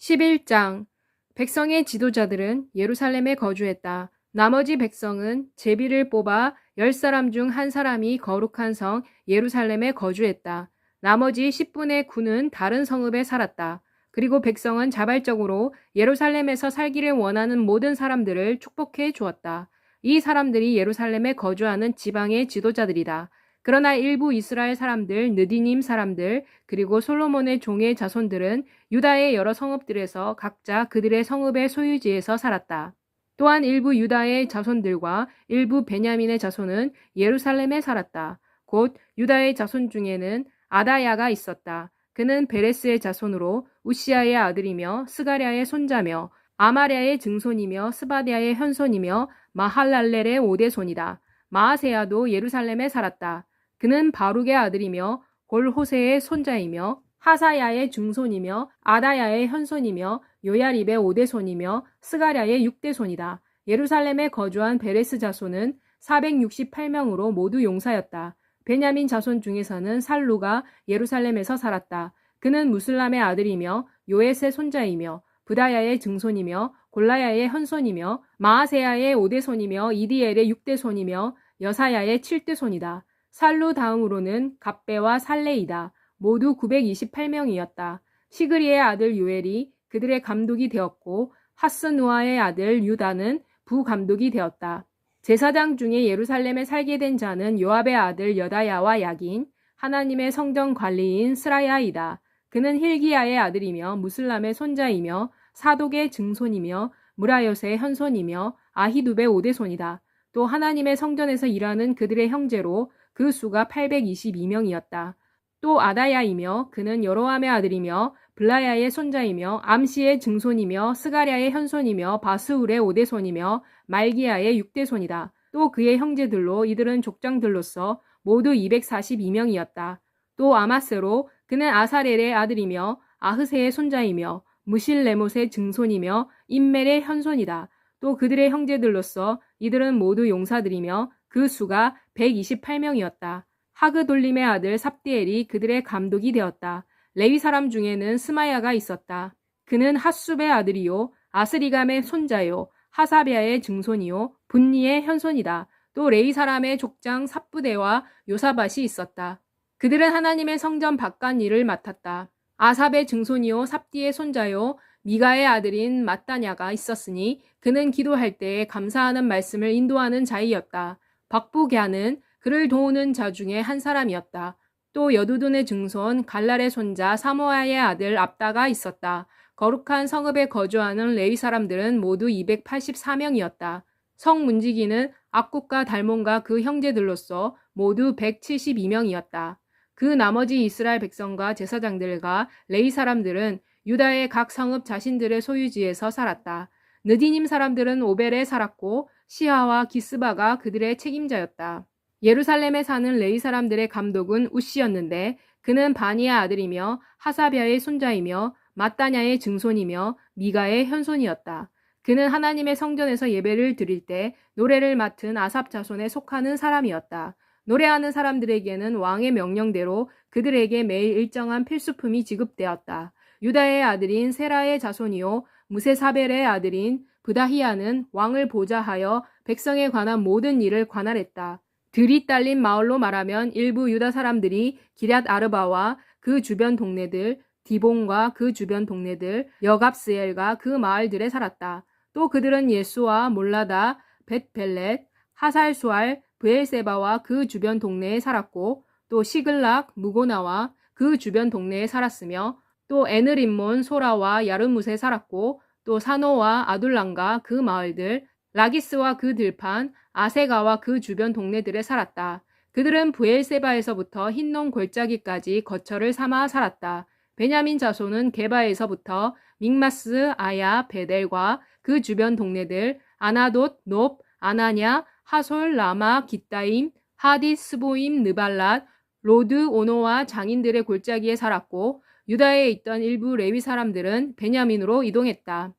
11장 백성의 지도자들은 예루살렘에 거주했다. 나머지 백성은 제비를 뽑아 10사람 중 한 사람이 거룩한 성 예루살렘에 거주했다. 나머지 10분의 9는 다른 성읍에 살았다. 그리고 백성은 자발적으로 예루살렘에서 살기를 원하는 모든 사람들을 축복해 주었다. 이 사람들이 예루살렘에 거주하는 지방의 지도자들이다. 그러나 일부 이스라엘 사람들, 느디님 사람들, 그리고 솔로몬의 종의 자손들은 유다의 여러 성읍들에서 각자 그들의 성읍의 소유지에서 살았다. 또한 일부 유다의 자손들과 일부 베냐민의 자손은 예루살렘에 살았다. 곧 유다의 자손 중에는 아다야가 있었다. 그는 베레스의 자손으로 우시아의 아들이며 스가랴의 손자며 아마랴의 증손이며 스바디아의 현손이며 마할랄렐의 오대손이다. 마아세야도 예루살렘에 살았다. 그는 바룩의 아들이며 골호세의 손자이며 하사야의 증손이며 아다야의 현손이며 요야립의 오대손이며 스가랴의 육대손이다. 예루살렘에 거주한 베레스 자손은 468명으로 모두 용사였다. 베냐민 자손 중에서는 살루가 예루살렘에서 살았다. 그는 무슬람의 아들이며 요엣의 손자이며 부다야의 증손이며 골라야의 현손이며 마아세야의 오대손이며 이디엘의 육대손이며 여사야의 칠대손이다. 살루 다음으로는 갑배와 살레이다. 모두 928명이었다. 시그리의 아들 요엘이 그들의 감독이 되었고 하스누아의 아들 유다는 부감독이 되었다. 제사장 중에 예루살렘에 살게 된 자는 요압의 아들 여다야와 야긴, 하나님의 성전 관리인 스라야이다. 그는 힐기야의 아들이며 무슬람의 손자이며 사독의 증손이며 무라요스의 현손이며 아히두베의 오대손이다. 또 하나님의 성전에서 일하는 그들의 형제로 그 수가 822명이었다. 또 아다야이며 그는 여로함의 아들이며 블라야의 손자이며 암시의 증손이며 스가랴의 현손이며 바스울의 오대손이며 말기야의 육대손이다. 또 그의 형제들로 이들은 족장들로서 모두 242명이었다. 또 아마스로 그는 아사렐의 아들이며 아흐세의 손자이며 무실레못의 증손이며 임멜의 현손이다. 또 그들의 형제들로서 이들은 모두 용사들이며 그 수가 128명이었다. 하그돌림의 아들 삽디엘이 그들의 감독이 되었다. 레위 사람 중에는 스마야가 있었다. 그는 핫숲의 아들이요 아스리감의 손자요 하사비아의 증손이요 분니의 현손이다. 또 레위 사람의 족장 삽부대와 요사밭이 있었다. 그들은 하나님의 성전 바깥 일을 맡았다. 아삽의 증손이요 삽디의 손자요 미가의 아들인 마따냐가 있었으니 그는 기도할 때에 감사하는 말씀을 인도하는 자이었다. 박부갸는 그를 도우는 자 중에 한 사람이었다. 또 여두둔의 증손 갈랄의 손자 사모아의 아들 압다가 있었다. 거룩한 성읍에 거주하는 레위 사람들은 모두 284명이었다. 성 문지기는 악국과 달몬과 그 형제들로서 모두 172명이었다. 그 나머지 이스라엘 백성과 제사장들과 레위 사람들은 유다의 각 성읍 자신들의 소유지에서 살았다. 느디님 사람들은 오벨에 살았고 시하와 기스바가 그들의 책임자였다. 예루살렘에 사는 레위 사람들의 감독은 우시였는데 그는 바니의 아들이며 하사비아의 손자이며 마따냐의 증손이며 미가의 현손이었다. 그는 하나님의 성전에서 예배를 드릴 때 노래를 맡은 아삽 자손에 속하는 사람이었다. 노래하는 사람들에게는 왕의 명령대로 그들에게 매일 일정한 필수품이 지급되었다. 유다의 아들인 세라의 자손이요 무세사벨의 아들인 브다히야는 왕을 보좌하여 백성에 관한 모든 일을 관할했다. 들이 딸린 마을로 말하면 일부 유다 사람들이 기럇 아르바와 그 주변 동네들, 디본과 그 주변 동네들, 여갑스엘과 그 마을들에 살았다. 또 그들은 예수와 몰라다, 벳벨렛, 하살수알, 브엘세바와 그 주변 동네에 살았고 또 시글락, 무고나와 그 주변 동네에 살았으며 또 에느림몬, 소라와 야르뭇에 살았고 또 사노와 아둘람과 그 마을들, 라기스와 그 들판, 아세가와 그 주변 동네들에 살았다. 그들은 브엘세바에서부터 흰놈 골짜기까지 거처를 삼아 살았다. 베냐민 자손은 게바에서부터 믹마스, 아야, 베델과 그 주변 동네들, 아나돗, 높, 아나냐, 하솔, 라마, 기따임, 하디, 스보임, 느발랏, 로드, 오노와 장인들의 골짜기에 살았고 유다에 있던 일부 레위 사람들은 베냐민으로 이동했다.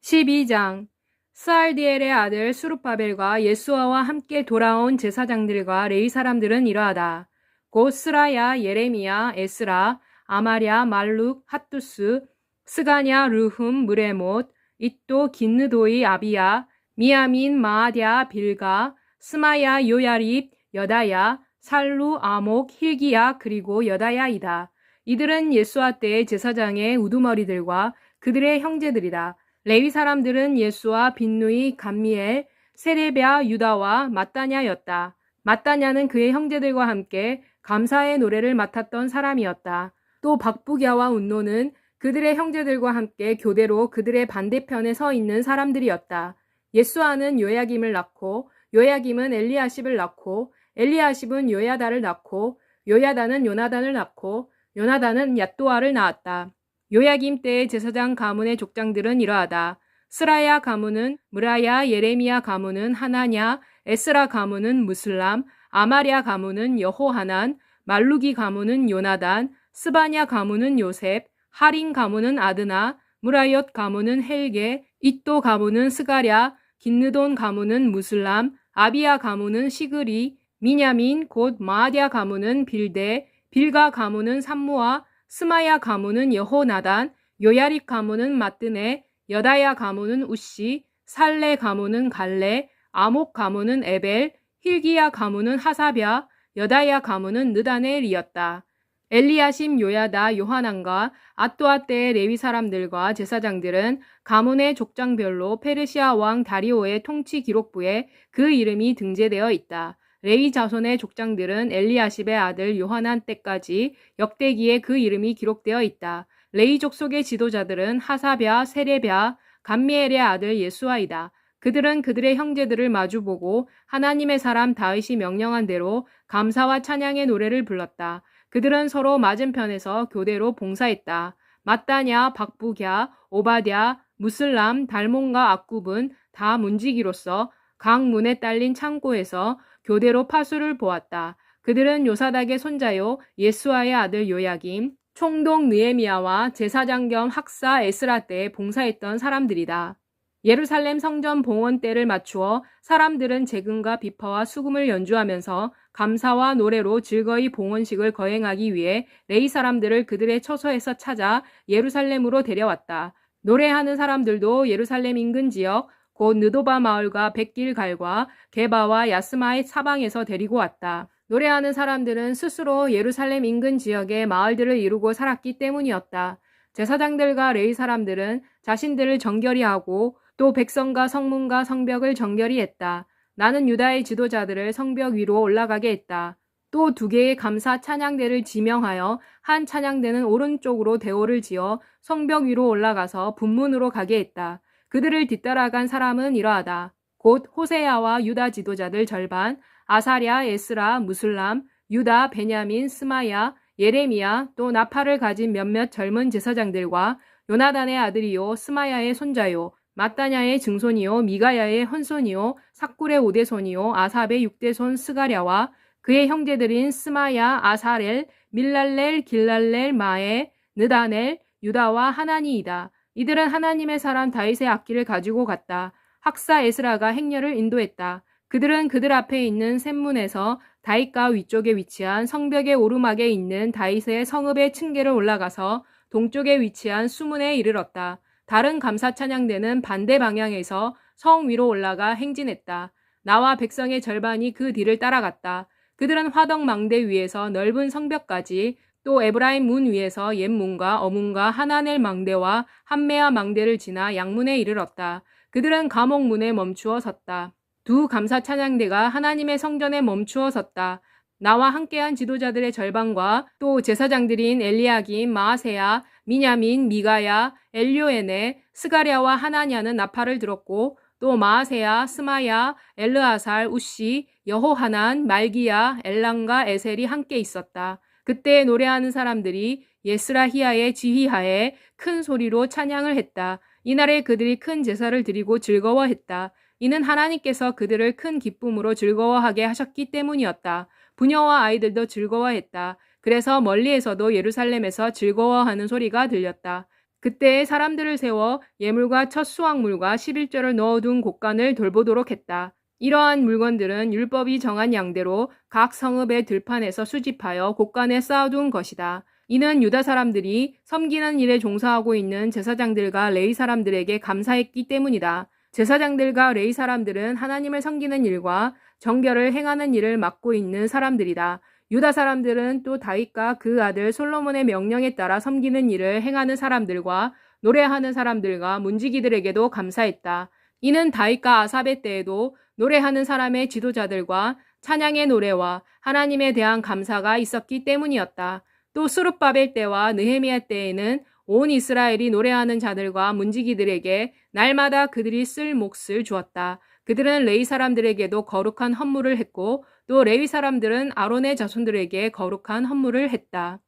12장 스알디엘의 아들 수룹바벨과 예수아와 함께 돌아온 제사장들과 레위 사람들은 이러하다. 곧 스라야, 예레미야, 에스라, 아마랴, 말룩, 핫두스, 스가냐 르흠 무레못, 이또 긴느도이 아비야, 미야민 마아랴 빌가, 스마야 요야립 여다야, 살루 아목 힐기야 그리고 여다야이다. 이들은 예수와 때의 제사장의 우두머리들과 그들의 형제들이다. 레위 사람들은 예수와 빈누이 감미엘, 세레베아 유다와 마따냐였다. 마따냐는 그의 형제들과 함께 감사의 노래를 맡았던 사람이었다. 또 박부갸와 운노는 그들의 형제들과 함께 교대로 그들의 반대편에 서 있는 사람들이었다. 예수아는 요야김을 낳고 요야김은 엘리야십을 낳고 엘리야십은 요야다를 낳고 요야다는 요나단을 낳고 요나단은 얏도아를 낳았다. 요야김 때의 제사장 가문의 족장들은 이러하다. 스라야 가문은 무라야, 예레미야 가문은 하나냐, 에스라 가문은 무슬람, 아마랴 가문은 여호하난, 말루기 가문은 요나단, 스바냐 가문은 요셉, 하린 가문은 아드나, 무라옅 가문은 헬게, 이또 가문은 스가랴, 긴느돈 가문은 무슬람, 아비야 가문은 시그리, 미냐민 곧 마아랴 가문은 빌데, 빌가 가문은 삼무아, 스마야 가문은 여호나단, 요야립 가문은 마뜨네, 여다야 가문은 우시, 살레 가문은 갈레, 아목 가문은 에벨, 힐기야 가문은 하사랴, 여다야 가문은 느다넬이었다. 엘리야십, 요야다, 요하난과 아또아 때의 레위 사람들과 제사장들은 가문의 족장별로 페르시아 왕 다리오의 통치 기록부에 그 이름이 등재되어 있다. 레위 자손의 족장들은 엘리야십의 아들 요하난 때까지 역대기에 그 이름이 기록되어 있다. 레위 족속의 지도자들은 하사랴, 세레랴, 감미엘의 아들 예수아이다. 그들은 그들의 형제들을 마주보고 하나님의 사람 다윗이 명령한 대로 감사와 찬양의 노래를 불렀다. 그들은 서로 맞은편에서 교대로 봉사했다. 마따냐, 박부갸, 오바댜, 무슬람, 달몬과 악굽은 다 문지기로서 각 문에 딸린 창고에서 교대로 파수를 보았다. 그들은 요사닥의 손자요 예수아의 아들 요야김, 총독 느헤미야와 제사장 겸 학사 에스라 때에 봉사했던 사람들이다. 예루살렘 성전 봉헌 때를 맞추어 사람들은 재금과 비파와 수금을 연주하면서 감사와 노래로 즐거이 봉헌식을 거행하기 위해 레위 사람들을 그들의 처소에서 찾아 예루살렘으로 데려왔다. 노래하는 사람들도 예루살렘 인근 지역 곧 느도바 마을과 백길갈과 게바와 야스마의 사방에서 데리고 왔다. 노래하는 사람들은 스스로 예루살렘 인근 지역의 마을들을 이루고 살았기 때문이었다. 제사장들과 레위 사람들은 자신들을 정결히 하고 또 백성과 성문과 성벽을 정결히 했다. 나는 유다의 지도자들을 성벽 위로 올라가게 했다. 또 2개의 감사 찬양대를 지명하여 한 찬양대는 오른쪽으로 대오를 지어 성벽 위로 올라가서 분문으로 가게 했다. 그들을 뒤따라간 사람은 이러하다. 곧 호세야와 유다 지도자들 절반, 아사랴, 에스라, 무슬람, 유다, 베냐민, 스마야, 예레미야, 또 나팔을 가진 몇몇 젊은 제사장들과 요나단의 아들이요 스마야의 손자요 마따냐의 증손이요 미가야의 헌손이요 삭굴의 5대손이요 아삽의 6대손 스가랴와 그의 형제들인 스마야, 아사렐, 밀랄렐, 길랄렐, 마에, 느다넬, 유다와 하나니이다. 이들은 하나님의 사람 다윗의 악기를 가지고 갔다. 학사 에스라가 행렬을 인도했다. 그들은 그들 앞에 있는 샘문에서 다윗가 위쪽에 위치한 성벽의 오르막에 있는 다윗의 성읍의 층계를 올라가서 동쪽에 위치한 수문에 이르렀다. 다른 감사 찬양대는 반대 방향에서 성 위로 올라가 행진했다. 나와 백성의 절반이 그 뒤를 따라갔다. 그들은 화덕 망대 위에서 넓은 성벽까지 또 에브라임 문 위에서 옛문과 어문과 하나넬 망대와 함메아 망대를 지나 양문에 이르렀다. 그들은 감옥 문에 멈추어 섰다. 2 감사 찬양대가 하나님의 성전에 멈추어 섰다. 나와 함께한 지도자들의 절반과 또 제사장들인 엘리야김, 마아세야, 미냐민, 미가야, 엘료에네, 스가랴와 하나냐는 나팔을 들었고 또 마아세야, 스마야, 엘르아살, 우시, 여호하난, 말기야, 엘랑과 에셀이 함께 있었다. 그때 노래하는 사람들이 예스라히야의 지휘하에 큰 소리로 찬양을 했다. 이날에 그들이 큰 제사를 드리고 즐거워했다. 이는 하나님께서 그들을 큰 기쁨으로 즐거워하게 하셨기 때문이었다. 부녀와 아이들도 즐거워했다. 그래서 멀리에서도 예루살렘에서 즐거워하는 소리가 들렸다. 그때 사람들을 세워 예물과 첫 수확물과 11조를 넣어둔 곳간을 돌보도록 했다. 이러한 물건들은 율법이 정한 양대로 각 성읍의 들판에서 수집하여 곳간에 쌓아둔 것이다. 이는 유다 사람들이 섬기는 일에 종사하고 있는 제사장들과 레위 사람들에게 감사했기 때문이다. 제사장들과 레위 사람들은 하나님을 섬기는 일과 정결을 행하는 일을 맡고 있는 사람들이다. 유다 사람들은 또 다윗과 그 아들 솔로몬의 명령에 따라 섬기는 일을 행하는 사람들과 노래하는 사람들과 문지기들에게도 감사했다. 이는 다윗과 아삽의 때에도 노래하는 사람의 지도자들과 찬양의 노래와 하나님에 대한 감사가 있었기 때문이었다. 또 스룹바벨 때와 느헤미야 때에는 온 이스라엘이 노래하는 자들과 문지기들에게 날마다 그들이 쓸 몫을 주었다. 그들은 레위 사람들에게도 거룩한 헌물을 했고 또 레위 사람들은 아론의 자손들에게 거룩한 헌물을 했다.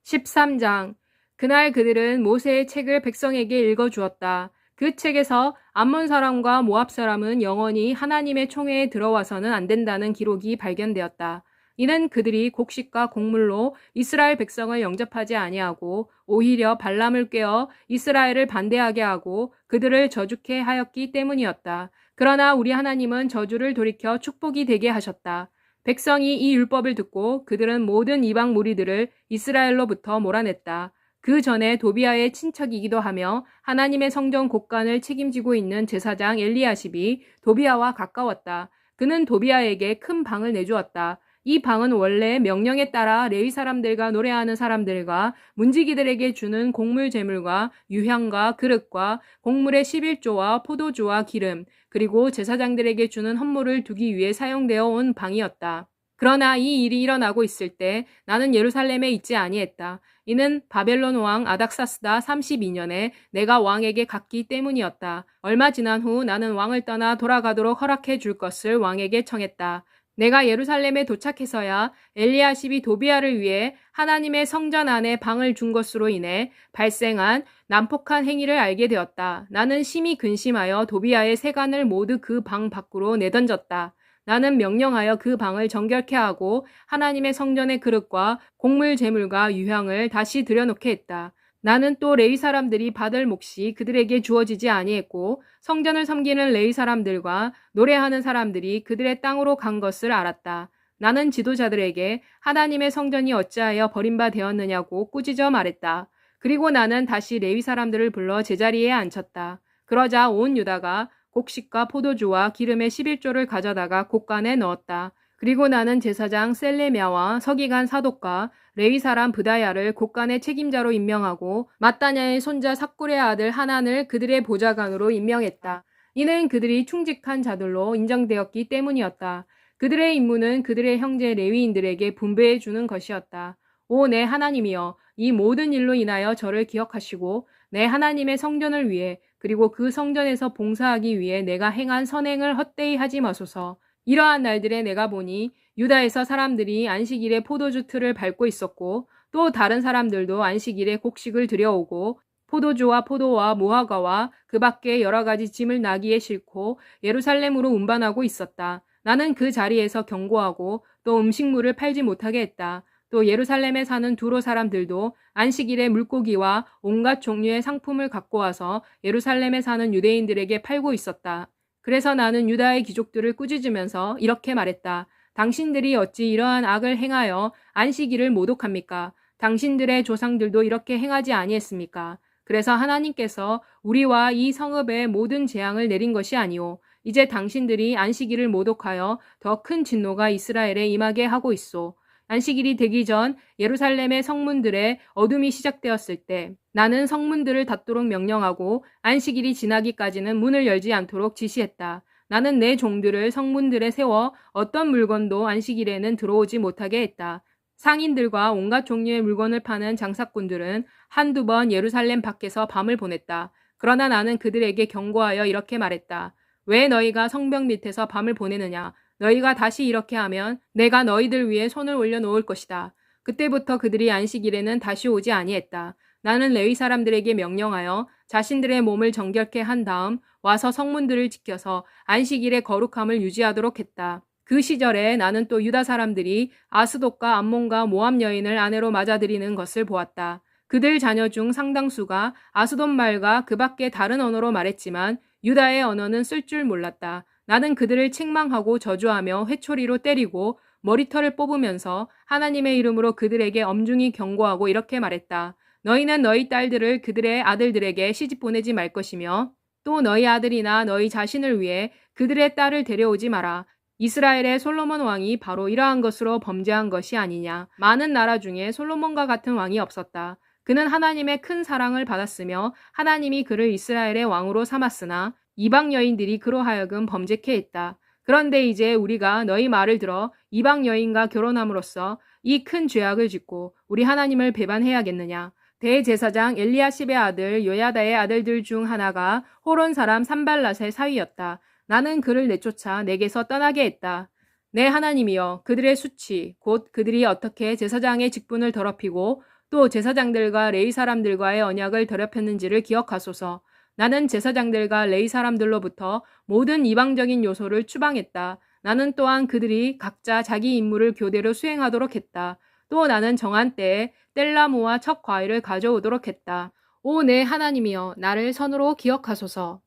13장. 그날 그들은 모세의 책을 백성에게 읽어주었다. 그 책에서 암몬 사람과 모압 사람은 영원히 하나님의 총회에 들어와서는 안 된다는 기록이 발견되었다. 이는 그들이 곡식과 곡물로 이스라엘 백성을 영접하지 아니하고 오히려 발람을 꾀어 이스라엘을 반대하게 하고 그들을 저주케 하였기 때문이었다. 그러나 우리 하나님은 저주를 돌이켜 축복이 되게 하셨다. 백성이 이 율법을 듣고 그들은 모든 이방 무리들을 이스라엘로부터 몰아냈다. 그 전에 도비아의 친척이기도 하며 하나님의 성전 곳간을 책임지고 있는 제사장 엘리야십이 도비아와 가까웠다. 그는 도비아에게 큰 방을 내주었다. 이 방은 원래 명령에 따라 레위 사람들과 노래하는 사람들과 문지기들에게 주는 곡물 제물과 유향과 그릇과 곡물의 11조와 포도주와 기름 그리고 제사장들에게 주는 헌물을 두기 위해 사용되어 온 방이었다. 그러나 이 일이 일어나고 있을 때 나는 예루살렘에 있지 아니했다. 이는 바벨론 왕 아닥사스다 32년에 내가 왕에게 갔기 때문이었다. 얼마 지난 후 나는 왕을 떠나 돌아가도록 허락해 줄 것을 왕에게 청했다. 내가 예루살렘에 도착해서야 엘리야십이 도비아를 위해 하나님의 성전 안에 방을 준 것으로 인해 발생한 난폭한 행위를 알게 되었다. 나는 심히 근심하여 도비아의 세간을 모두 그 방 밖으로 내던졌다. 나는 명령하여 그 방을 정결케 하고 하나님의 성전의 그릇과 곡물 제물과 유향을 다시 들여놓게 했다. 나는 또 레위 사람들이 받을 몫이 그들에게 주어지지 아니했고 성전을 섬기는 레위 사람들과 노래하는 사람들이 그들의 땅으로 간 것을 알았다. 나는 지도자들에게 하나님의 성전이 어찌하여 버림바 되었느냐고 꾸짖어 말했다. 그리고 나는 다시 레위 사람들을 불러 제자리에 앉혔다. 그러자 온 유다가 곡식과 포도주와 기름의 11조를 가져다가 곳간에 넣었다. 그리고 나는 제사장 셀레미야와 서기관 사독과 레위 사람 브다야를 곳간의 책임자로 임명하고 mat단야의 손자 삭굴의 아들 하난을 그들의 보좌관으로 임명했다. 이는 그들이 충직한 자들로 인정되었기 때문이었다. 그들의 임무는 그들의 형제 레위인들에게 분배해 주는 것이었다. 오 내 하나님이여, 이 모든 일로 인하여 저를 기억하시고 내 하나님의 성전을 위해 그리고 그 성전에서 봉사하기 위해 내가 행한 선행을 헛되이 하지 마소서. 이러한 날들에 내가 보니 유다에서 사람들이 안식일에 포도주 틀을 밟고 있었고 또 다른 사람들도 안식일에 곡식을 들여오고 포도주와 포도와 무화과와 그 밖에 여러 가지 짐을 나귀에 싣고 예루살렘으로 운반하고 있었다. 나는 그 자리에서 경고하고 또 음식물을 팔지 못하게 했다. 또 예루살렘에 사는 두로 사람들도 안식일에 물고기와 온갖 종류의 상품을 갖고 와서 예루살렘에 사는 유대인들에게 팔고 있었다. 그래서 나는 유다의 귀족들을 꾸짖으면서 이렇게 말했다. 당신들이 어찌 이러한 악을 행하여 안식일을 모독합니까? 당신들의 조상들도 이렇게 행하지 아니했습니까? 그래서 하나님께서 우리와 이 성읍에 모든 재앙을 내린 것이 아니오. 이제 당신들이 안식일을 모독하여 더 큰 진노가 이스라엘에 임하게 하고 있소. 안식일이 되기 전 예루살렘의 성문들의 어둠이 시작되었을 때 나는 성문들을 닫도록 명령하고 안식일이 지나기까지는 문을 열지 않도록 지시했다. 나는 내 종들을 성문들에 세워 어떤 물건도 안식일에는 들어오지 못하게 했다. 상인들과 온갖 종류의 물건을 파는 장사꾼들은 한두 번 예루살렘 밖에서 밤을 보냈다. 그러나 나는 그들에게 경고하여 이렇게 말했다. 왜 너희가 성벽 밑에서 밤을 보내느냐? 너희가 다시 이렇게 하면 내가 너희들 위해 손을 올려놓을 것이다. 그때부터 그들이 안식일에는 다시 오지 아니했다. 나는 레위 사람들에게 명령하여 자신들의 몸을 정결케 한 다음 와서 성문들을 지켜서 안식일의 거룩함을 유지하도록 했다. 그 시절에 나는 또 유다 사람들이 아스돗과 암몬과 모압 여인을 아내로 맞아들이는 것을 보았다. 그들 자녀 중 상당수가 아스돗 말과 그 밖에 다른 언어로 말했지만 유다의 언어는 쓸 줄 몰랐다. 나는 그들을 책망하고 저주하며 회초리로 때리고 머리털을 뽑으면서 하나님의 이름으로 그들에게 엄중히 경고하고 이렇게 말했다. 너희는 너희 딸들을 그들의 아들들에게 시집 보내지 말 것이며 또 너희 아들이나 너희 자신을 위해 그들의 딸을 데려오지 마라. 이스라엘의 솔로몬 왕이 바로 이러한 것으로 범죄한 것이 아니냐. 많은 나라 중에 솔로몬과 같은 왕이 없었다. 그는 하나님의 큰 사랑을 받았으며 하나님이 그를 이스라엘의 왕으로 삼았으나 이방 여인들이 그로 하여금 범죄케 했다. 그런데 이제 우리가 너희 말을 들어 이방 여인과 결혼함으로써 이 큰 죄악을 짓고 우리 하나님을 배반해야겠느냐. 대제사장 엘리야십의 아들 요야다의 아들들 중 하나가 호론 사람 산발랏의 사위였다. 나는 그를 내쫓아 내게서 떠나게 했다. 내 하나님이여, 그들의 수치 곧 그들이 어떻게 제사장의 직분을 더럽히고 또 제사장들과 레위 사람들과의 언약을 더럽혔는지를 기억하소서. 나는 제사장들과 레위 사람들로부터 모든 이방적인 요소를 추방했다. 나는 또한 그들이 각자 자기 임무를 교대로 수행하도록 했다. 또 나는 정한 때에 뗄나무와 첫 과일을 가져오도록 했다. 오 내 하나님이여, 나를 선으로 기억하소서.